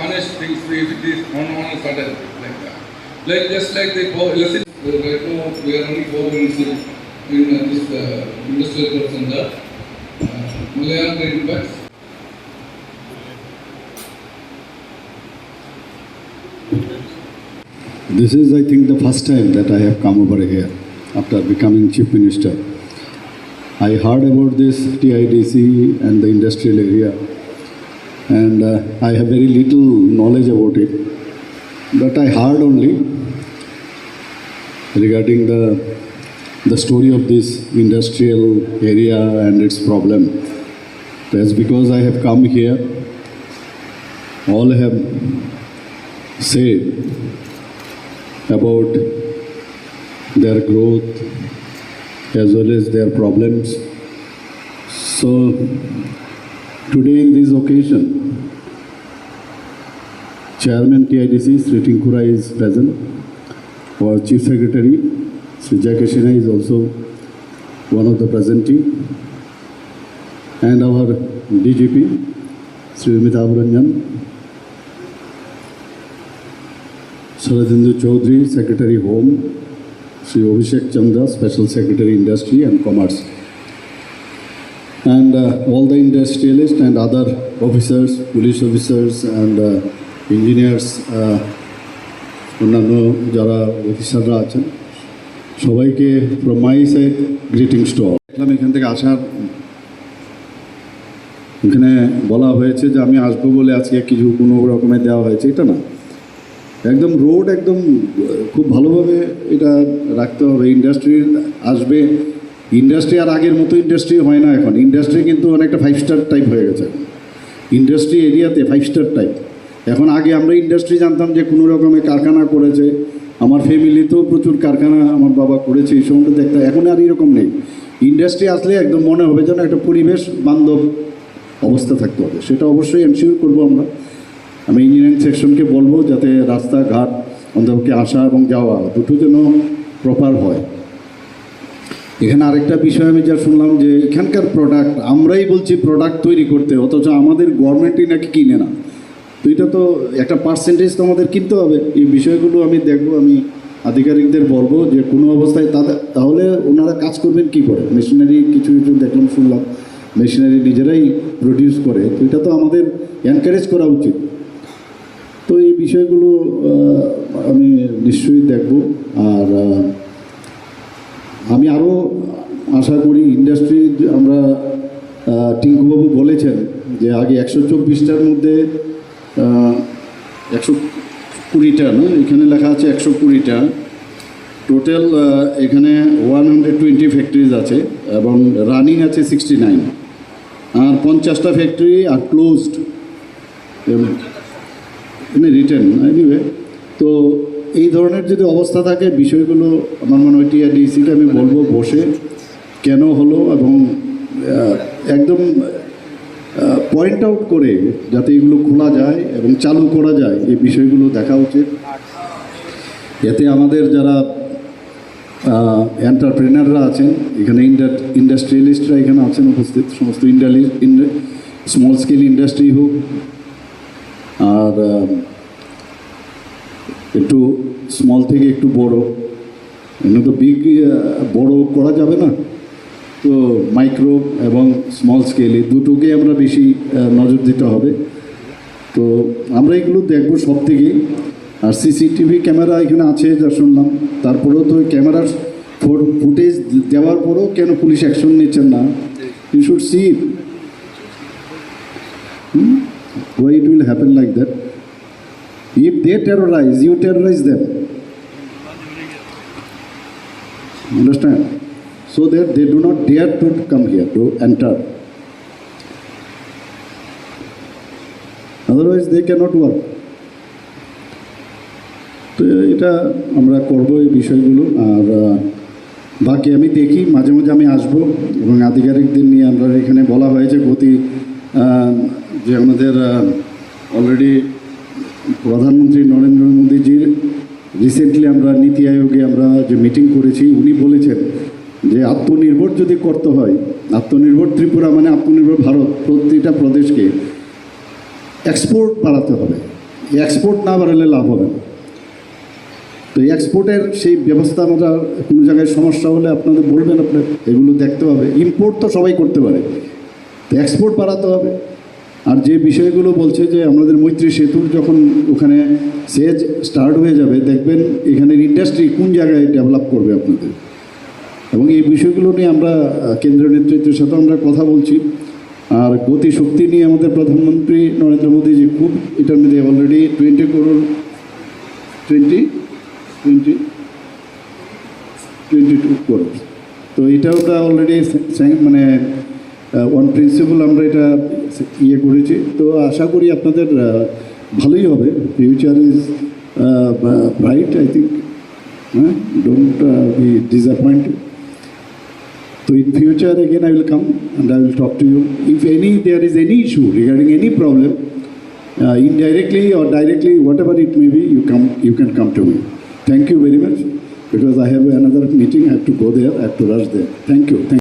punish things if it is on a sudden like that. Like just like the listen, right now we are only 4 minutes in this industrial person the Malayalam impacts. This is, I think, the first time that I have come over here after becoming Chief Minister. I heard about this TIDC and the industrial area, and I have very little knowledge about it. But I heard only regarding the story of this industrial area and its problem. That's because I have come here. All have said about their growth as well as their problems. So today in this occasion, Chairman TIDC Sri Tinkura is present. Our Chief Secretary Sri Jakeshina is also one of the presentee, and our DGP Sri Mithabaranjan, Saradindu Chaudhary, Secretary Home, Sri Abhishek Chandra, Special Secretary Industry and Commerce, and all the industrialists and other officers, police officers and engineers, অন্যান্য যারা অফিসাররা আছেন সবাইকে from my side greetings to all. এখান থেকে আসার এখানে বলা হয়েছে যে আমি আসবো বলে আজকে কিছু কোনো রকমের দেওয়া হয়েছে, এটা না। একদম রোড একদম খুব ভালোভাবে এটা রাখতে হবে। ইন্ডাস্ট্রি আসবে, ইন্ডাস্ট্রি আর আগের মতো ইন্ডাস্ট্রি হয় না এখন। ইন্ডাস্ট্রি কিন্তু অনেকটা 5 স্টার টাইপ হয়ে গেছে। ইন্ডাস্ট্রি এরিয়াতে 5 স্টার টাইপ। এখন আগে আমরা ইন্ডাস্ট্রি জানতাম যে কোনো রকমের কারখানা করেছে, আমার ফ্যামিলিতেও প্রচুর কারখানা আমার বাবা করেছে, এই সময়টা দেখতাম। এখন আর এরকম নেই। ইন্ডাস্ট্রি আসলে একদম মনে হবে যেন একটা পরিবেশ বান্ধব অবস্থা থাকতে হবে, সেটা অবশ্যই এনশিওর করবো আমরা। আমি ইঞ্জিনিয়ারিং সেকশনকে বলবো যাতে রাস্তাঘাট অন্তপক্ষে আসা এবং যাওয়া দুটো যেন প্রপার হয়। এখানে আরেকটা বিষয় আমি যা শুনলাম যে এখানকার প্রোডাক্ট আমরাই বলছি প্রোডাক্ট তৈরি করতে, অথচ আমাদের গভর্নমেন্টই নাকি কিনে না। তো এটা তো একটা পার্সেন্টেজ তো আমাদের কিনতে হবে। এই বিষয়গুলো আমি দেখবো, আমি আধিকারিকদের বলবো যে কোনো অবস্থায় তাহলে ওনারা কাজ করবেন কী করে। মেশিনারি কিছু কিছু দেখলাম শুনলাম মেশিনারি নিজেরাই প্রডিউস করে, তো এটা তো আমাদের এনকারেজ করা উচিত। তো এই বিষয়গুলো আমি নিশ্চয়ই দেখব। আর আমি আরও আশা করি ইন্ডাস্ট্রি, আমরা টিঙ্কুবাবু বলেছেন যে আগে 124টার মধ্যে 120টা না, এখানে লেখা আছে 120টা টোটাল। এখানে 120 ফ্যাক্টরিজ আছে এবং রানিং আছে 69, আর 50টা ফ্যাক্টরি আর ক্লোজড রিটার্ন এনিওয়ে। তো এই ধরনের যদি অবস্থা থাকে বিষয়গুলো আমার মনে হয় টিআরডিসিকে আমি বলবো বসে কেন হলো এবং একদম পয়েন্ট আউট করে যাতে এগুলো খোলা যায় এবং চালু করা যায়, এই বিষয়গুলো দেখা উচিত। এতে আমাদের যারা এন্টারপ্রেনাররা আছেন এখানে, ইন্ডাস্ট্রিয়ালিস্টরা এখানে আছেন উপস্থিত, সমস্ত স্মল স্কেল ইন্ডাস্ট্রি হোক আর একটু স্মল থেকে একটু বড়, এমনি তো বিগ বড় করা যাবে না, তো মাইক্রো এবং স্মল স্কেলে দুটোকে আমরা বেশি নজর দিতে হবে। তো আমরা এগুলো দেখবো সব থেকেই। আর সিসিটিভি ক্যামেরা এখানে আছে যা শুনলাম, তারপরেও তো ক্যামেরার ফুটেজ দেওয়ার পরেও কেন পুলিশ অ্যাকশন নিচ্ছেন না? You should see why it will happen like that. If they terrorize, you terrorize them. Understand? So that they do not dare to come here, to enter. Otherwise they cannot work. তো এটা আমরা করবো এই বিষয়গুলো। আর বাকি আমি দেখি, মাঝে মাঝে আমি আসবো এবং আধিকারিকদের নিয়ে আমরা এখানে বলা হয়েছে গতি যে আমাদের অলরেডি প্রধানমন্ত্রী নরেন্দ্র মোদীজির রিসেন্টলি আমরা নীতি আয়োগে আমরা যে মিটিং করেছি, উনি বলেছেন যে আত্মনির্ভর যদি করতে হয়, আত্মনির্ভর ত্রিপুরা মানে আত্মনির্ভর ভারত, প্রতিটা প্রদেশকে এক্সপোর্ট বাড়াতে হবে। এক্সপোর্ট না বাড়ালে লাভ হবে না। তো এক্সপোর্টের সেই ব্যবস্থা আমরা কোনো জায়গায় সমস্যা হলে আপনাদের বলবেন, আপনার এগুলো দেখতে হবে। ইম্পোর্ট তো সবাই করতে পারে, তো এক্সপোর্ট বাড়াতে হবে। আর যে বিষয়গুলো বলছে যে আমাদের মৈত্রী সেতুর যখন ওখানে সেজ স্টার্ট হয়ে যাবে, দেখবেন এখানের ইন্ডাস্ট্রি কোন জায়গায় ডেভেলপ করবে আপনাদের, এবং এই বিষয়গুলো নিয়ে আমরা কেন্দ্রীয় নেতৃত্বের সাথে আমরা কথা বলছি। আর গতি শক্তি নিয়ে আমাদের প্রধানমন্ত্রী নরেন্দ্র মোদীজি খুব এটার মধ্যে অলরেডি 22 করোড়, তো এটা ওটা অলরেডি মানে ওয়ান প্রিন্সিপাল আমরা এটা ইয়ে করেছি। তো আশা করি আপনাদের ভালোই হবে। Future is bright, I think. Don't be disappointed. So in future again I will come and I will talk to you. If there is any issue regarding any problem, indirectly or directly, whatever it may be, you can come to me. Thank you very much, because I have another meeting. I have to go there. I have to rush there. Thank you.